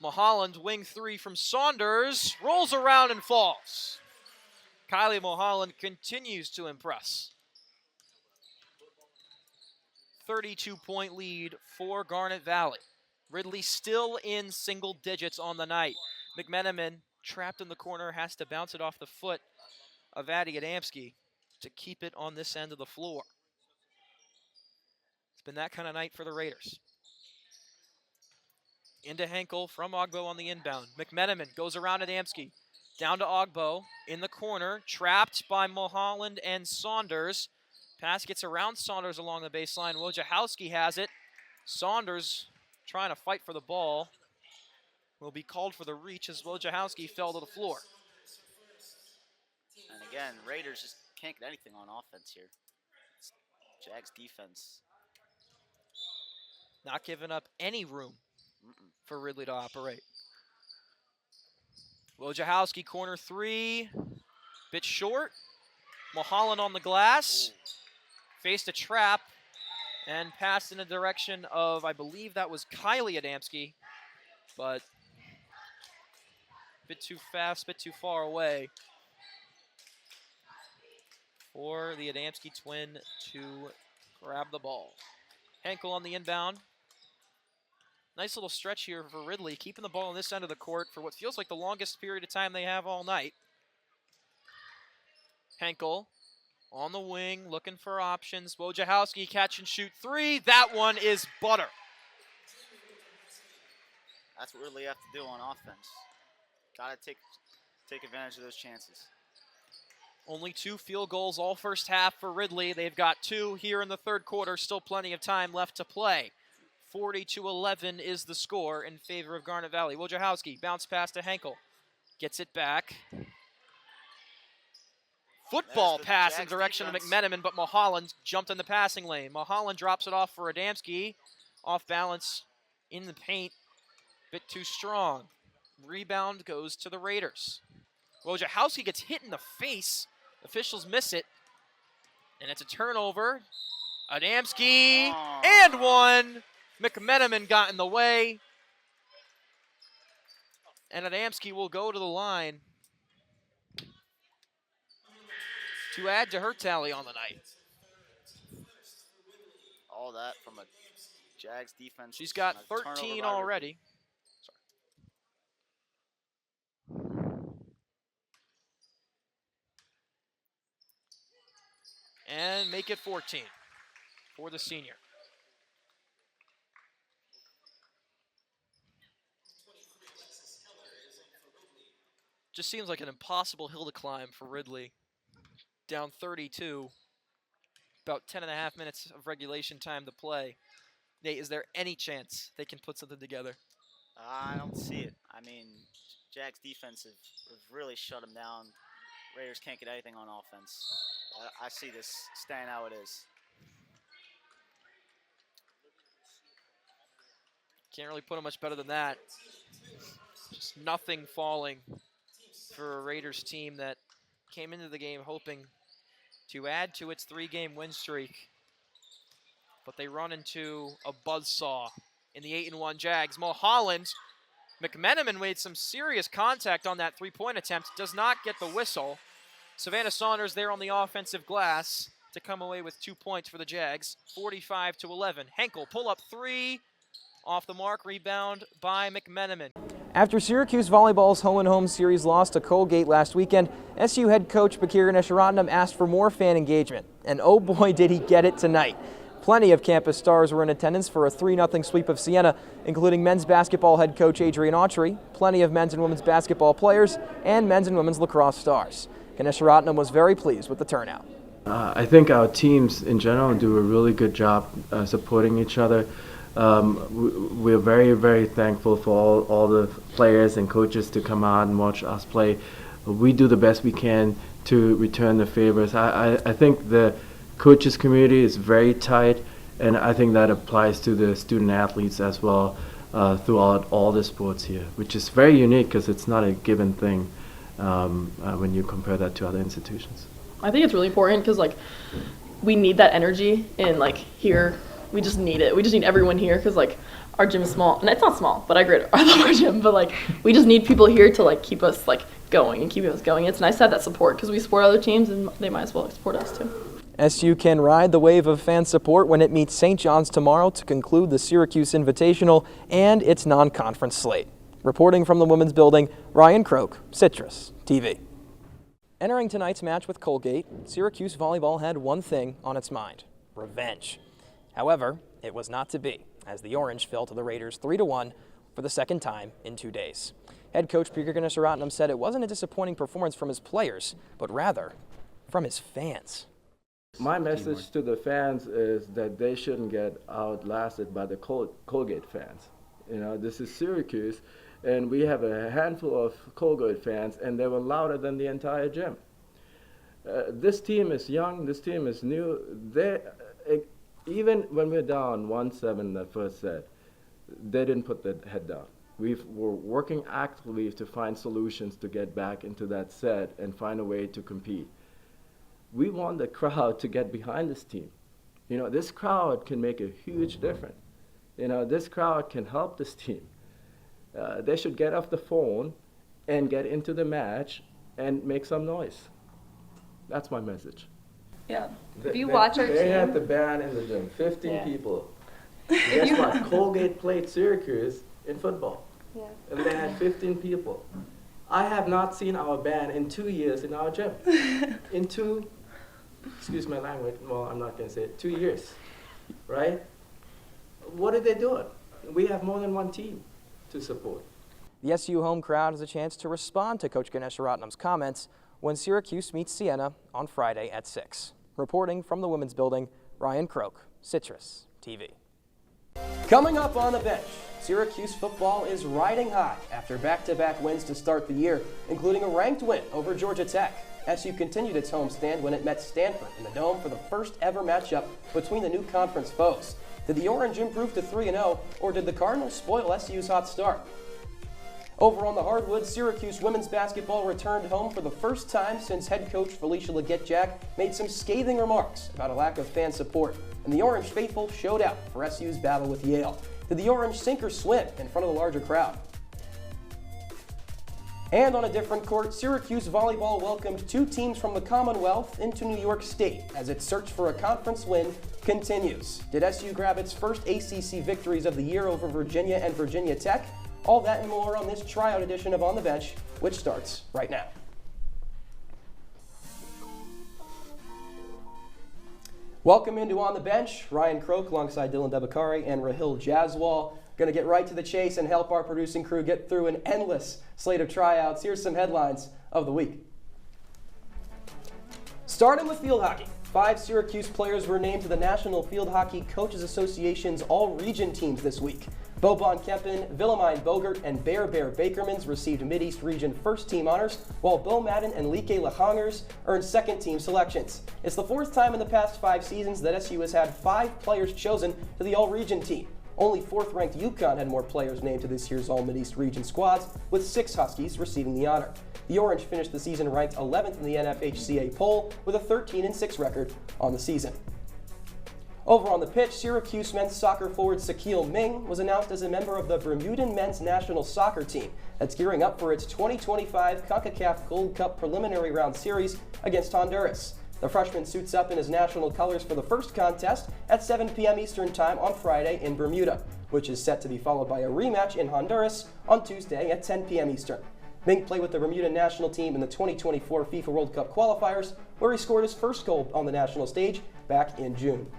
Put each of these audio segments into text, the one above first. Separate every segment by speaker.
Speaker 1: Mulholland, wing three from Saunders, rolls around and falls. Kylie Mulholland continues to impress. 32-point lead for Garnet Valley. Ridley still in single digits on the night. McMenamin, trapped in the corner, has to bounce it off the foot of Addie Adamski to keep it on this end of the floor. It's been that kind of night for the Raiders. Into Henkel from Ogbo on the inbound. McMenamin goes around Adamski. Down to Ogbo in the corner, trapped by Mulholland and Saunders. Pass gets around Saunders along the baseline. Wojciechowski has it. Saunders trying to fight for the ball. Will be called for the reach as Wojciechowski fell to the floor.
Speaker 2: And again, Raiders just can't get anything on offense here. It's Jags defense.
Speaker 1: Not giving up any room for Ridley to operate. Wojciechowski, corner three. Bit short. Mulholland on the glass. Faced a trap and passed in the direction of, I believe that was Kylie Adamski, but a bit too fast, bit too far away for the Adamski twin to grab the ball. Henkel on the inbound. Nice little stretch here for Ridley, keeping the ball on this end of the court for what feels like the longest period of time they have all night. Henkel on the wing, looking for options. Wojciechowski catch and shoot three. That one is butter.
Speaker 2: That's what Ridley have to do on offense. Got to take advantage of those chances.
Speaker 1: Only 2 field goals all first half for Ridley. They've got 2 here in the third quarter. Still plenty of time left to play. 40-11 is the score in favor of Garnet Valley. Wojciechowski bounce pass to Henkel. Gets it back. Football pass in direction of McMenamin, but Mulholland jumped in the passing lane. Mulholland drops it off for Adamski. Off balance in the paint. Bit too strong. Rebound goes to the Raiders. Wojciechowski gets hit in the face. Officials miss it. And it's a turnover. Adamski and one. McMenamin got in the way. And Adamski will go to the line to add to her tally on the night.
Speaker 2: All that from a Jags defense.
Speaker 1: She's got 13 already. And make it 14 for the senior. Just seems like an impossible hill to climb for Ridley. Down 32, about 10.5 minutes of regulation time to play. Nate, is there any chance they can put something together?
Speaker 2: I don't see it. I mean, Jags defense have really shut them down. Raiders can't get anything on offense. I see this staying how it is.
Speaker 1: Can't really put it much better than that. Just nothing falling for a Raiders team that came into the game hoping to add to its 3-game win streak. But they run into a buzzsaw in the 8-1 Jags. Mulholland, McMenamin made some serious contact on that 3-point attempt. Does not get the whistle. Savannah Saunders there on the offensive glass to come away with 2 points for the Jags. 45-11. Henkel pull-up 3. Off the mark, rebound by McMenamin. After Syracuse Volleyball's home-and-home series loss to Colgate last weekend, SU head coach Bakir Nesharatnam asked for more fan engagement. And oh boy, did he get it tonight. Plenty of campus stars were in attendance for a 3-0 sweep of Siena, including men's basketball head coach Adrian Autry, plenty of men's and women's basketball players, and men's and women's lacrosse stars. Nesharatnam was very pleased with the turnout.
Speaker 3: I think our teams in general do a really good job supporting each other. We're very, very thankful for all the players and coaches to come out and watch us play. We do the best we can to return the favors. I think the coaches community is very tight, and I think that applies to the student athletes as well throughout all the sports here, which is very unique because it's not a given thing when you compare that to other institutions.
Speaker 4: I think it's really important because we need that energy, and here we just need it. We just need everyone here because our gym is small, and it's not small, but I love our gym, but like we just need people here to like keep us like going and keep us going. It's nice to have that support because we support other teams and they might as well support us too.
Speaker 5: SU can ride the wave of fan support when it meets St. John's tomorrow to conclude the Syracuse Invitational and its non-conference slate. Reporting from the Women's Building, Ryan Croke, Citrus TV. Entering tonight's match with Colgate, Syracuse volleyball had one thing on its mind: revenge. However, it was not to be, as the Orange fell to the Raiders 3-1 for the second time in 2 days. Head coach Peter Gunnesser-Rottenham said it wasn't a disappointing performance from his players, but rather from his fans.
Speaker 3: My message to the fans is that they shouldn't get outlasted by the Colgate fans. You know, this is Syracuse, and we have a handful of Colgate fans, and they were louder than the entire gym. This team is young, this team is new. Even when we're down 1-7 in that first set, they didn't put their head down. We're working actively to find solutions to get back into that set and find a way to compete. We want the crowd to get behind this team. You know, this crowd can make a huge difference. You know, this crowd can help this team. They should get off the phone and get into the match and make some noise. That's my message.
Speaker 4: Yeah.
Speaker 6: If you watch our
Speaker 3: They
Speaker 6: team,
Speaker 3: had the band in the gym, 15
Speaker 2: Yeah.
Speaker 3: people. Guess what? Colgate played Syracuse in football.
Speaker 6: yeah.
Speaker 3: And they had 15 people. I have not seen our band in 2 years in our gym. In two, excuse my language, well, I'm not going to say it, 2 years, right? What are they doing? We have more than one team to support.
Speaker 5: The SU home crowd has a chance to respond to Coach Gunnesser-Rottenham's comments when Syracuse meets Siena on Friday at 6. Reporting from the Women's Building, Ryan Croke, Citrus TV. Coming up on the bench, Syracuse football is riding high after back-to-back wins to start the year, including a ranked win over Georgia Tech. SU continued its homestand when it met Stanford in the Dome for the first ever matchup between the new conference foes. Did the Orange improve to 3-0, or did the Cardinals spoil SU's hot start? Over on the hardwood, Syracuse women's basketball returned home for the first time since head coach Felicia Leggett-Jack made some scathing remarks about a lack of fan support, and the Orange faithful showed out for SU's battle with Yale. Did the Orange sink or swim in front of the larger crowd? And on a different court, Syracuse volleyball welcomed 2 teams from the Commonwealth into New York State as its search for a conference win continues. Did SU grab its first ACC victories of the year over Virginia and Virginia Tech? All that and more on this tryout edition of On the Bench, which starts right now. Welcome into On the Bench. Ryan Croke alongside Dylan Debakari and Rahil Jaswal. Going to get right to the chase and help our producing crew get through an endless slate of tryouts. Here's some headlines of the week. Starting with field hockey. 5 Syracuse players were named to the National Field Hockey Coaches Association's all-region teams this week. Boban Kempen, Willemijn Bogert, and Bear Bakermans received Mid-East Region first-team honors, while Bo Madden and Lieke Lehangers earned second-team selections. It's the 4th time in the past 5 seasons that SU has had 5 players chosen to the all-region team. Only 4th-ranked UConn had more players named to this year's all-Mid-East Region squads, with 6 Huskies receiving the honor. The Orange finished the season ranked 11th in the NFHCA poll with a 13-6 record on the season. Over on the pitch, Syracuse men's soccer forward Sakil Ming was announced as a member of the Bermudan men's national soccer team that's gearing up for its 2025 CONCACAF Gold Cup preliminary round series against Honduras. The freshman suits up in his national colors for the first contest at 7 p.m. Eastern Time on Friday in Bermuda, which is set to be followed by a rematch in Honduras on Tuesday at 10 p.m. Eastern. Ming played with the Bermuda national team in the 2024 FIFA World Cup qualifiers, where he scored his first goal on the national stage back in June.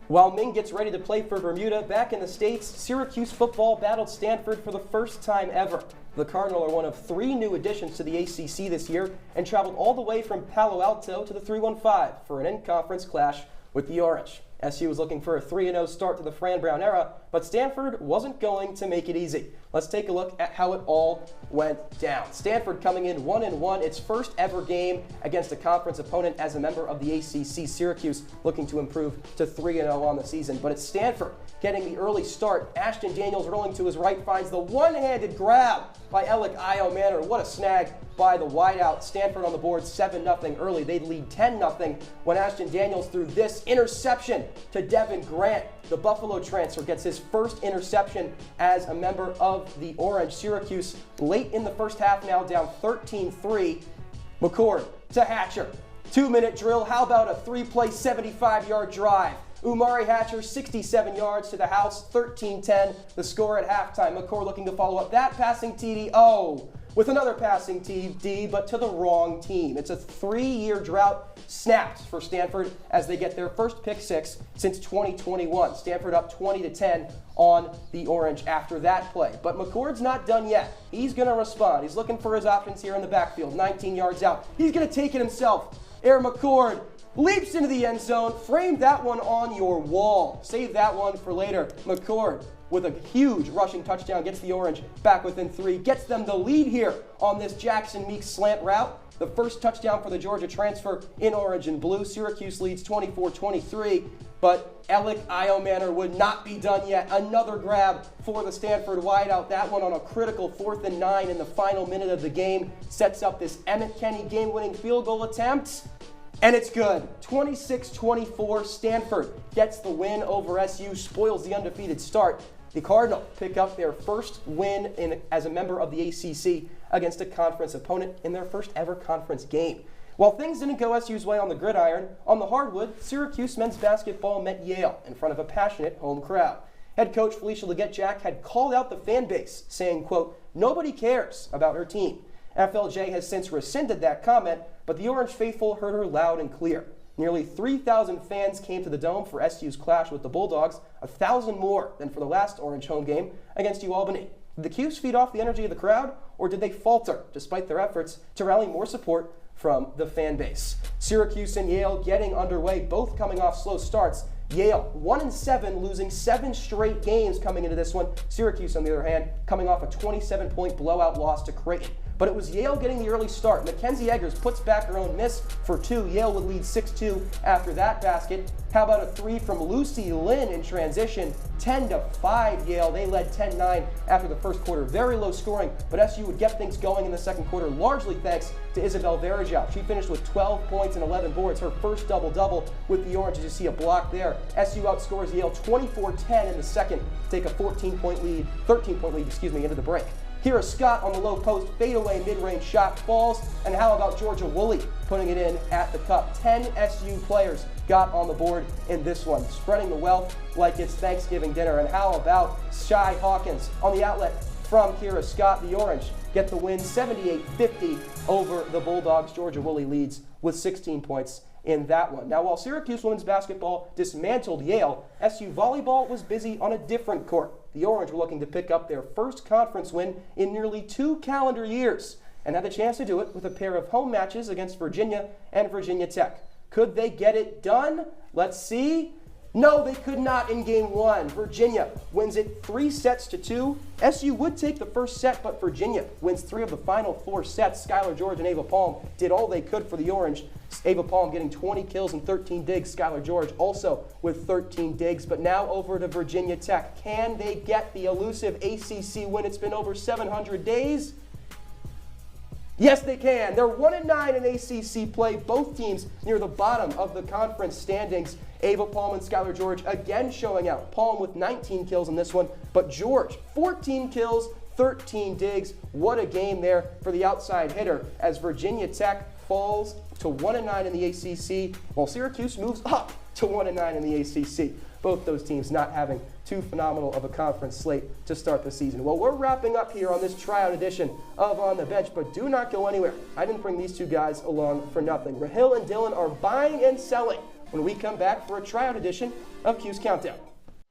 Speaker 5: While Ming gets ready to play for Bermuda, back in the States, Syracuse football battled Stanford for the first time ever. The Cardinal are one of 3 new additions to the ACC this year and traveled all the way from Palo Alto to the 315 for an in-conference clash with the Orange. SU was looking for a 3-0 start to the Fran Brown era, but but Stanford wasn't going to make it easy. Let's take a look at how it all went down. Stanford coming in 1-1, its first ever game against a conference opponent as a member of the ACC. Syracuse looking to improve to 3-0 on the season, but it's Stanford getting the early start. Ashton Daniels rolling to his right finds the one-handed grab by Alec Io-Manor. What a snag by the wideout. Stanford on the board 7-0 early. They'd lead 10-0 when Ashton Daniels threw this interception to Devin Grant. The Buffalo transfer gets his first interception as a member of the Orange. Syracuse late in the first half now down 13-3. McCord to Hatcher. 2-minute drill. How about a 3-play 75-yard drive? Umari Hatcher, 67 yards to the house, 13-10, the score at halftime. McCord looking to follow up that passing TD. With another passing TD, but to the wrong team. It's a 3-year drought snapped for Stanford as they get their first pick six since 2021. Stanford up 20-10 on the Orange after that play. But McCord's not done yet. He's going to respond. He's looking for his options here in the backfield, 19 yards out. He's going to take it himself. Aaron McCord leaps into the end zone. Frame that one on your wall. Save that one for later. McCord with a huge rushing touchdown gets the Orange back within 3. Gets them the lead here on this Jackson Meeks slant route. The first touchdown for the Georgia transfer in orange and blue. Syracuse leads 24-23. But Alec Io-Manor would not be done yet. Another grab for the Stanford wideout. That one on a critical 4th and 9 in the final minute of the game. Sets up this Emmett Kenny game-winning field goal attempt. And it's good. 26-24, Stanford gets the win over SU, spoils the undefeated start. The Cardinals pick up their first win as a member of the ACC against a conference opponent in their first ever conference game. While things didn't go SU's way on the gridiron, on the hardwood, Syracuse men's basketball met Yale in front of a passionate home crowd. Head coach Felicia Leggett-Jack had called out the fan base, saying, quote, "Nobody cares about her team." FLJ has since rescinded that comment, but the Orange faithful heard her loud and clear. Nearly 3,000 fans came to the Dome for SU's clash with the Bulldogs, 1,000 more than for the last Orange home game against UAlbany. Did the Cuse feed off the energy of the crowd, or did they falter despite their efforts to rally more support from the fan base? Syracuse and Yale getting underway, both coming off slow starts. Yale 1-7, losing 7 straight games coming into this one. Syracuse, on the other hand, coming off a 27-point blowout loss to Creighton. But it was Yale getting the early start. Mackenzie Eggers puts back her own miss for 2. Yale would lead 6-2 after that basket. How about a 3 from Lucy Lynn in transition? 10-5 Yale. They led 10-9 after the first quarter. Very low scoring, but SU would get things going in the second quarter, largely thanks to Isabel Verajao. She finished with 12 points and 11 boards, her first double-double with the Orange, as you see a block there. SU outscores Yale 24-10 in the second, take a 13-point lead into the break. Kira Scott on the low post, fadeaway mid-range shot falls, and how about Georgia Woolley putting it in at the cup? 10 SU players got on the board in this one, spreading the wealth like it's Thanksgiving dinner. And how about Shy Hawkins on the outlet from Kira Scott? The Orange get the win 78-50 over the Bulldogs. Georgia Woolley leads with 16 points in that one. Now, while Syracuse women's basketball dismantled Yale, SU volleyball was busy on a different court. The Orange were looking to pick up their first conference win in nearly 2 calendar years, and had the chance to do it with a pair of home matches against Virginia and Virginia Tech. Could they get it done? Let's see. No, they could not in game 1. Virginia wins it 3-2. SU would take the first set, but Virginia wins 3 of the final 4 sets. Skylar George and Ava Palm did all they could for the Orange. Ava Palm getting 20 kills and 13 digs. Skylar George also with 13 digs. But now over to Virginia Tech. Can they get the elusive ACC win? It's been over 700 days. Yes, they can. They're 1-9 in ACC play. Both teams near the bottom of the conference standings. Ava Palm and Skylar George again showing out. Palm with 19 kills in this one, but George 14 kills, 13 digs. What a game there for the outside hitter as Virginia Tech falls to 1-9 in the ACC, while Syracuse moves up to 1-9 in the ACC. Both those teams not having too phenomenal of a conference slate to start the season. Well, we're wrapping up here on this tryout edition of On the Bench, but do not go anywhere. I didn't bring these two guys along for nothing. Rahil and Dylan are buying and selling when we come back for a tryout edition of Q's Countdown.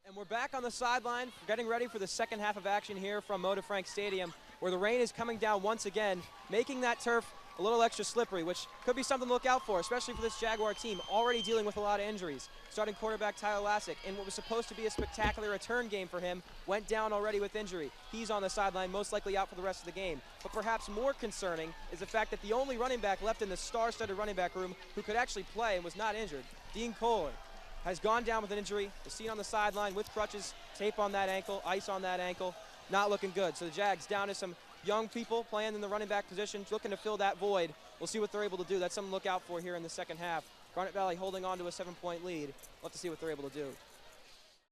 Speaker 6: And we're back on the sideline, getting ready for the second half of action here from Moda Frank Stadium, where the rain is coming down once again, making that turf a little extra slippery, which could be something to look out for, especially for this Jaguar team already dealing with a lot of injuries. Starting quarterback Tyler Lassick, in what was supposed to be a spectacular return game for him, went down already with injury. He's on the sideline, most likely out for the rest of the game. But perhaps more concerning is the fact that the only running back left in the star-studded running back room who could actually play and was not injured, Dean Kohler, has gone down with an injury. Was seen on the sideline with crutches, tape on that ankle, ice on that ankle. Not looking good. So the Jags down to some young people playing in the running back position, looking to fill that void. We'll see what they're able to do. That's something to look out for here in the second half. Garnet Valley holding on to a 7-point lead. We'll have to see what they're able to do.